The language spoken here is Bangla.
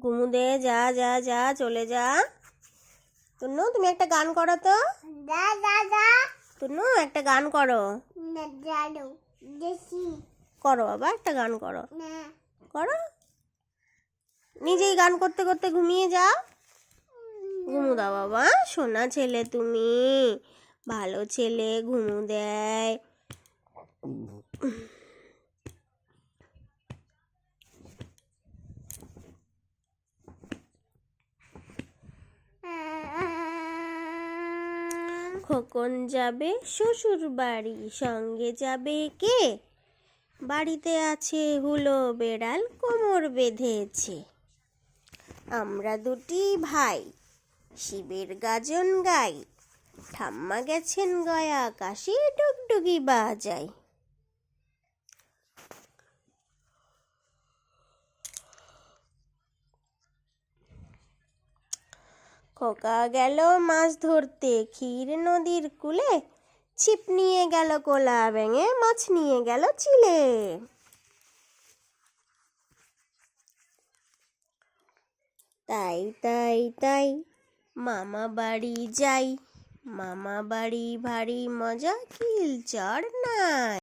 ঘুমু দে, যা যা যা চলে যা। তুন্নু তুমি একটা গান করো তো। তুন্নু একটা গান করো। করো বাবা, একটা গান করো। করো, নিজেই গান করতে করতে ঘুমিয়ে যাও। ঘুমু দাও বাবা, সোনা ছেলে তুমি, ভালো ছেলে, ঘুমু দেয়। খোকন যাবে শ্বশুর বাড়ি, সঙ্গে যাবে কে? বাড়িতে আছে হুলো বেড়াল, কোমর বেঁধেছে। আমরা দুটি ভাই, শিবের গাজন গাই, ঠাম্মা গেছেন গয়া কাশি, ডুগডুগি বাজাই। খোকা গেল মাছ ধরতে ক্ষীর নদীর কূলে, ছিপ নিয়ে গেল কোলা ব্যাঙে, মাছ নিয়ে গেল চিলে। তাই তাই তাই মামা বাড়ি যাই, মামা বাড়ি ভারী মজা, কিল চড় নাই।